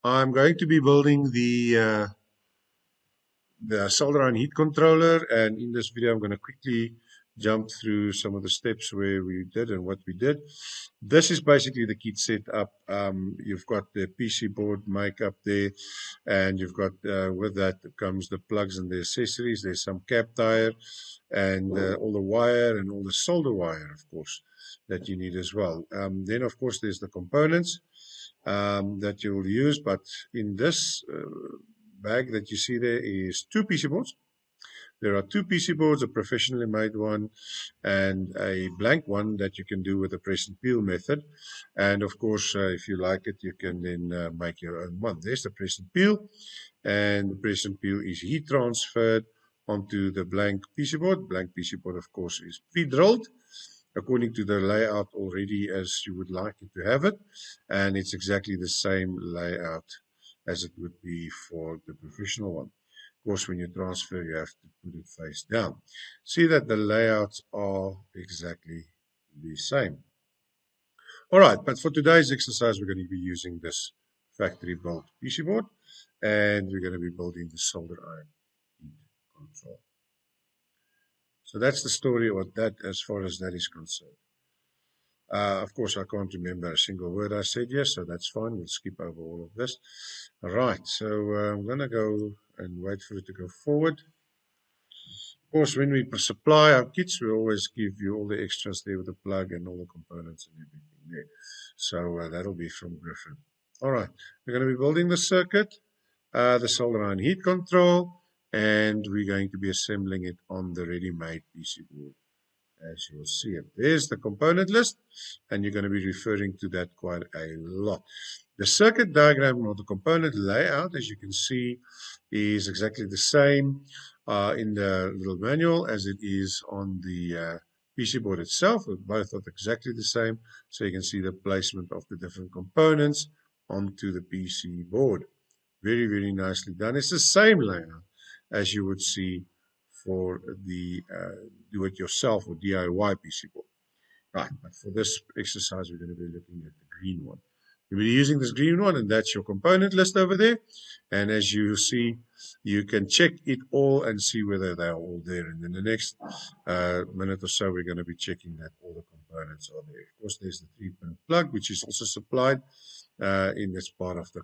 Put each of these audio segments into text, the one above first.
I'm going to be building the solder iron heat controller, and in this video I'm going to quickly jump through some of the steps where we did and what we did. This is basically the kit setup. You've got the PC board makeup there, and you've got with that comes the plugs and the accessories. There's some cap tire and all the wire and all the solder wire, of course, that you need as well. Then of course there's the components that you will use, but in this bag that you see there is two PC boards. There are two PC boards, a professionally made one and a blank one that you can do with the press and peel method. And of course, if you like it, you can then make your own one. There's the press and peel, and the press and peel is heat transferred onto the blank PC board. Blank PC board, of course, is pre-drilled according to the layout already as you would like it to have it, and it's exactly the same layout as it would be for the professional one. Of course, when you transfer, you have to put it face down. See that the layouts are exactly the same. All right, but for today's exercise, we're going to be using this factory built PC board, and we're going to be building the solder iron heat control. So that's the story of that as far as that is concerned. Of course, I can't remember a single word I said yes, so that's fine. We'll skip over all of this. All right, so I'm going to go and wait for it to go forward. Of course, when we supply our kits, we always give you all the extras there with the plug and all the components and everything there. So that'll be from Gryffen. All right, we're going to be building the circuit, the solder iron heat control, and we're going to be assembling it on the ready-made PC board. As you will see it, there's the component list, and you're going to be referring to that quite a lot. The circuit diagram or the component layout, as you can see, is exactly the same in the little manual as it is on the PC board itself. Both are exactly the same, so you can see the placement of the different components onto the PC board. Very, very nicely done. It's the same layout as you would see for the do-it-yourself or DIY PC board. Right, but for this exercise, we're going to be looking at the green one. You'll be using this green one, and that's your component list over there. And as you see, you can check it all and see whether they are all there. And in the next minute or so, we're going to be checking that all the components are there. Of course, there's the 3-pin plug, which is also supplied in this part of the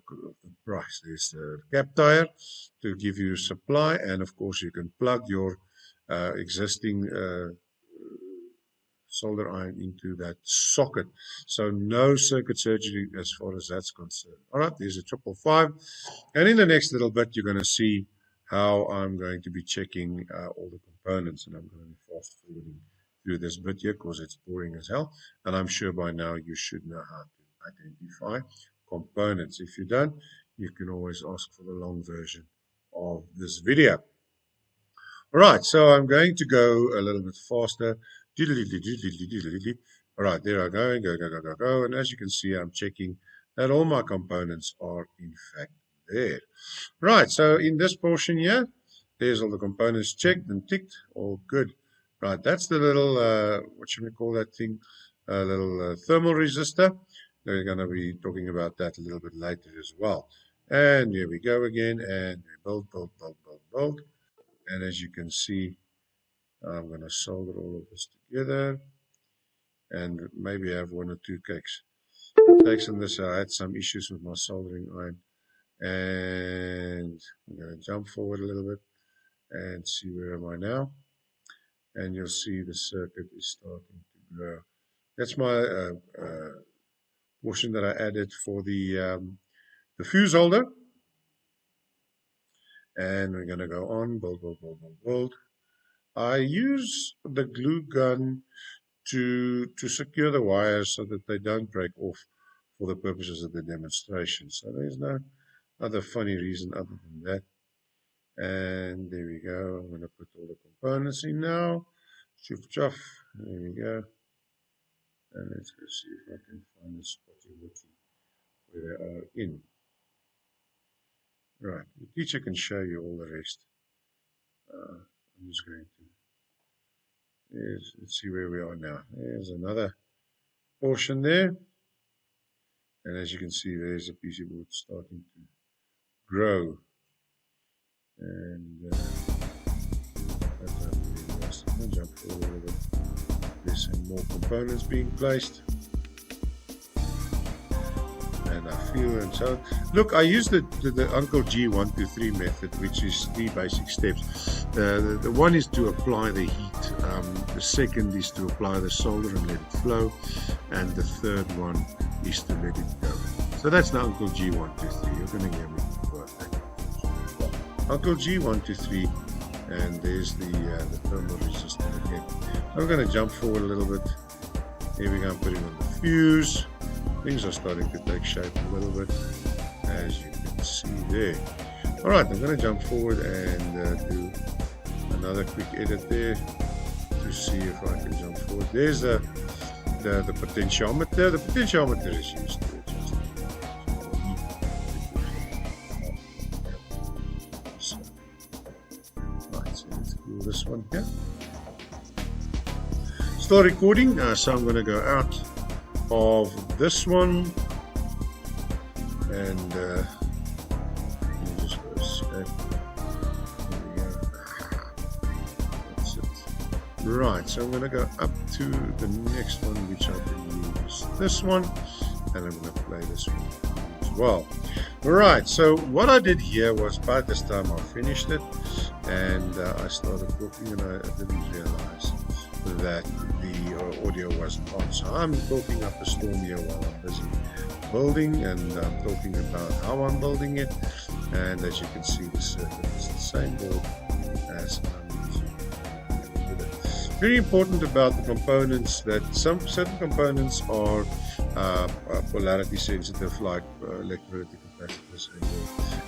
price. There's the cap tire to give you supply, and of course you can plug your existing solder iron into that socket. So no circuit surgery as far as that's concerned. All right, there's a 555, and in the next little bit you're going to see how I'm going to be checking all the components, and I'm going to be fast forwarding through this bit here because it's boring as hell, and I'm sure by now you should know how to identify components. If you don't, you can always ask for the long version of this video. All right, so I'm going to go a little bit faster. All right, there I go, go. And as you can see, I'm checking that all my components are in fact there. Right, so in this portion here, there's all the components checked and ticked, all good. Right, that's the little, what should we call that thing? A little thermal resistor. We're going to be talking about that a little bit later as well. And here we go again, and we build. And as you can see, I'm going to solder all of this together, and maybe I have 1 or 2 cakes. On this, I had some issues with my soldering iron, and I'm going to jump forward a little bit and see where am I now. And you'll see the circuit is starting to grow. That's my portion that I added for the fuse holder. And we're going to go on, build. I use the glue gun to secure the wires so that they don't break off for the purposes of the demonstration. So there's no other funny reason other than that. And there we go. I'm going to put all the components in now. Chuff. There we go. And let's go see if I can find the spotty where they are in. Right, the teacher can show you all the rest. I'm just going to, let's see where we are now. There's another portion there. And as you can see, there's a PC board starting to grow. And that's not really nice. I'm going to jump forward a little bit. There's some more components being placed. And I feel and so. Look, I use the Uncle G 1, 2, 3 method, which is 3 basic steps. The one is to apply the heat. The second is to apply the solder and let it flow. And the third one is to let it go. So that's the Uncle G 1, 2, 3. You're going to hear me work that. Uncle G 1, 2, 3. And there's the thermal resistor again. I'm going to jump forward a little bit. Here we go. I'm putting on the fuse. Things are starting to take shape a little bit, as you can see there. Alright, I'm going to jump forward and do another quick edit there to see if I can jump forward. There's the potentiometer. The potentiometer is used to adjust the heat. Right, so let's do this one here. Start recording. So I'm going to go out of this one and just go escape. There we go. That's it. Right, so I'm going to go up to the next one, which I can use this one, and I'm going to play this one as well. Alright, so what I did here was by this time I finished it, and I started talking, and I didn't realize that the audio wasn't on. So I'm talking up a storm here while I'm busy building, and I'm talking about how I'm building it. And as you can see, the circuit is the same board as I'm using. Very important about the components that certain components are polarity sensitive, like electrolytic capacitors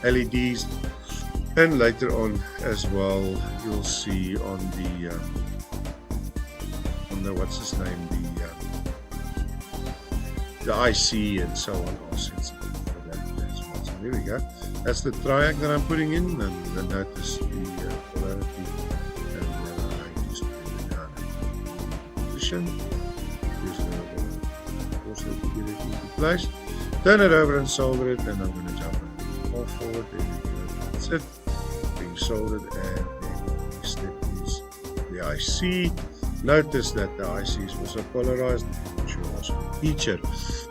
and LEDs. And later on as well, you'll see on the what's his name, the IC and so on, are sensitive for that as well. So there we go. That's the triac that I'm putting in, and then notice the polarity, and then I just put it down in position. Use also to get it into place. Turn it over and solder it, and I'm going to jump all forward. There we go. That's it. Being soldered, and then the next step is the IC. Notice that the IC is also polarized, which will also teacher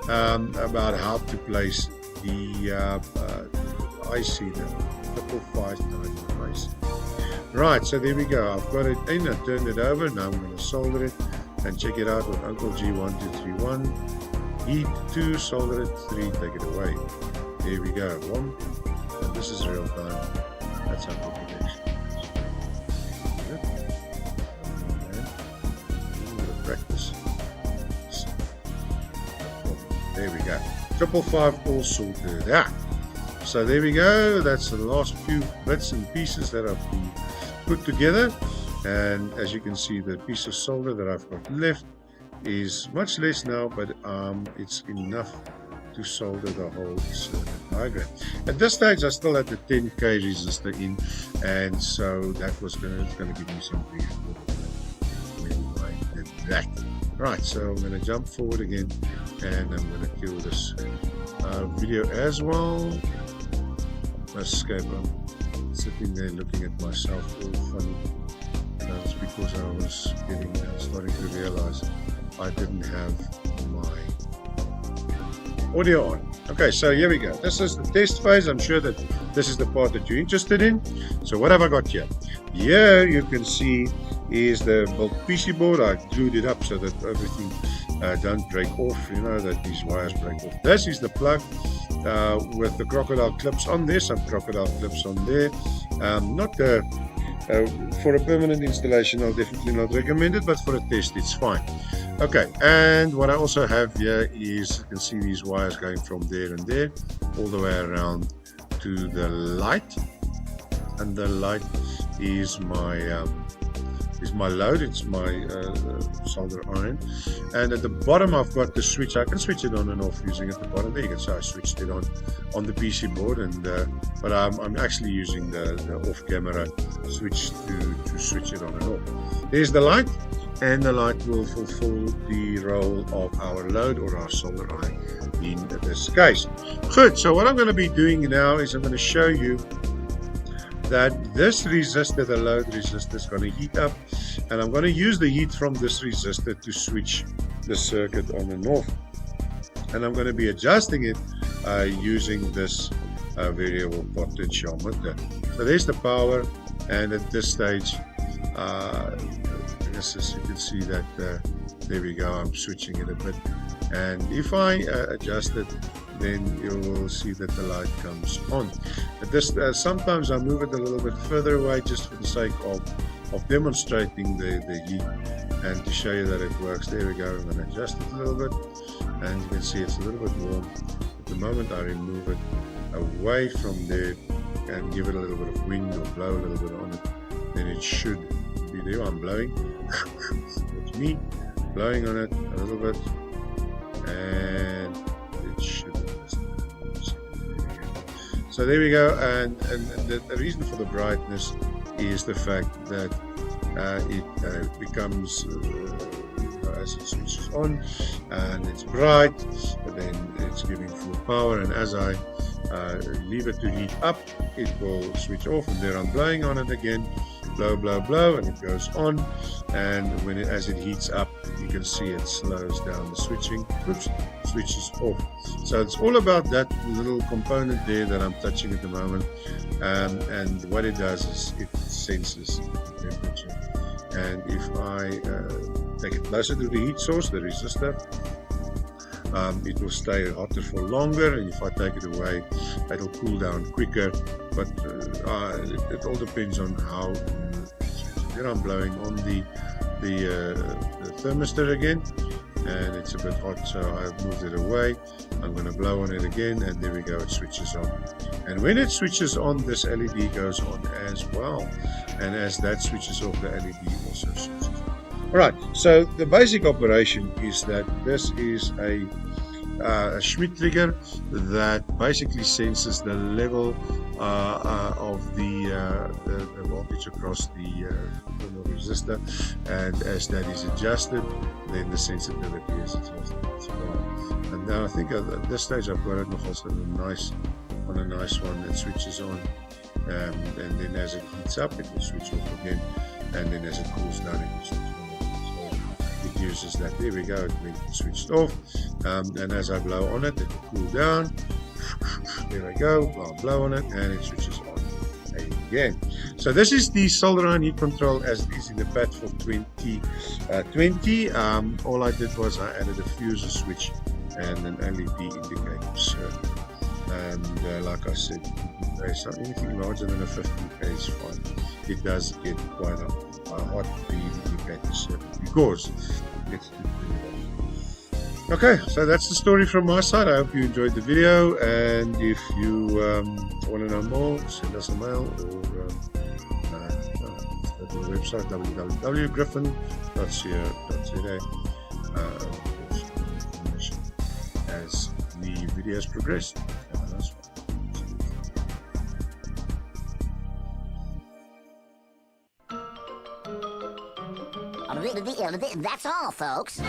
about how to place the IC, the 555 type IC. Right, so there we go. I've got it in, I turned it over. Now I'm going to solder it and check it out with Uncle G 1, 2, 3, 1. Heat 2, solder it 3, take it away. There we go. 1. And this is real time. That's how good it is. Practice. There we go. 555 all sorted out. So there we go. That's the last few bits and pieces that I've been put together. And as you can see, the piece of solder that I've got left is much less now, but it's enough to solder the whole circuit diagram. At this stage, I still had the 10K resistor in, and so that was going to give me some grief when I did that. Right, so I'm going to jump forward again, and I'm going to kill this video as well. Escape. I'm sitting there looking at myself all funny. That's because I was starting to realize I didn't have my audio on. Okay, so here we go. This is the test phase. I'm sure that this is the part that you're interested in. So what have I got here? Here you can see is the built PC board. I glued it up so that everything don't break off, you know, that these wires break off. This is the plug with the crocodile clips on there, some crocodile clips on there. Not for a permanent installation, I'll definitely not recommend it, but for a test, it's fine. Okay, and what I also have here is, you can see these wires going from there and there, all the way around to the light. And the light is my my load. It's my solder iron, and at the bottom I've got the switch. I can switch it on and off using at the bottom. There you can see I switched it on the PC board, and but I'm actually using the off-camera switch to switch it on and off. There's the light, and the light will fulfill the role of our load or our solder iron in this case. Good. So what I'm going to be doing now is I'm going to show you that this resistor, the load resistor, is going to heat up, and I'm going to use the heat from this resistor to switch the circuit on and off, and I'm going to be adjusting it using this variable potentiometer. So there's the power, and at this stage you can see that there we go, I'm switching it a bit, and if I adjust it, then you will see that the light comes on. At this, sometimes I move it a little bit further away just for the sake of demonstrating the heat and to show you that it works. There we go. I'm going to adjust it a little bit, and you can see it's a little bit warm. At the moment I remove it away from there and give it a little bit of wind or blow a little bit on it, then it should be there. I'm blowing. It's me blowing on it a little bit, and it should. So there we go, and the reason for the brightness is the fact that it becomes as it switches on and it's bright, but then it's giving full power, and as I leave it to heat up, it will switch off, and there I'm blowing on it again, blow, blow, blow, and it goes on, and as it heats up, you can see it slows down the switching. Oops, switches off. So it's all about that little component there that I'm touching at the moment, and what it does is it senses the temperature, and if I take it closer to the heat source, the resistor, it will stay hotter for longer, and if I take it away, it will cool down quicker, but it all depends on how. Here I'm blowing on the thermistor again, and it's a bit hot, so I've moved it away. I'm going to blow on it again, and there we go, it switches on. And when it switches on, this LED goes on as well, and as that switches off, the LED also switches on. Alright, so the basic operation is that this is a Schmidt trigger that basically senses the level of the voltage across the resistor, and as that is adjusted, then the sensitivity is adjusted as well. And now I think at this stage I've got it also on a nice one that switches on, and then as it heats up, it will switch off again, and then as it cools down, it will switch on. It uses that. There we go, it went switched off, and as I blow on it, it will cool down. There I go, I'll blow on it, and it switches on again. So this is the solder iron heat control as it is in the pad for 2020. All I did was I added a fuser switch and an LED indicator circuit, and like I said, so anything larger than a 15K is fine. It does get quite hot, the indicator circuit, because it's too hot. Okay, so that's the story from my side. I hope you enjoyed the video, and if you want to know more, send us a mail, or at the website www.gryffen.co.za as the videos progress. Have a nice one. That's all, folks.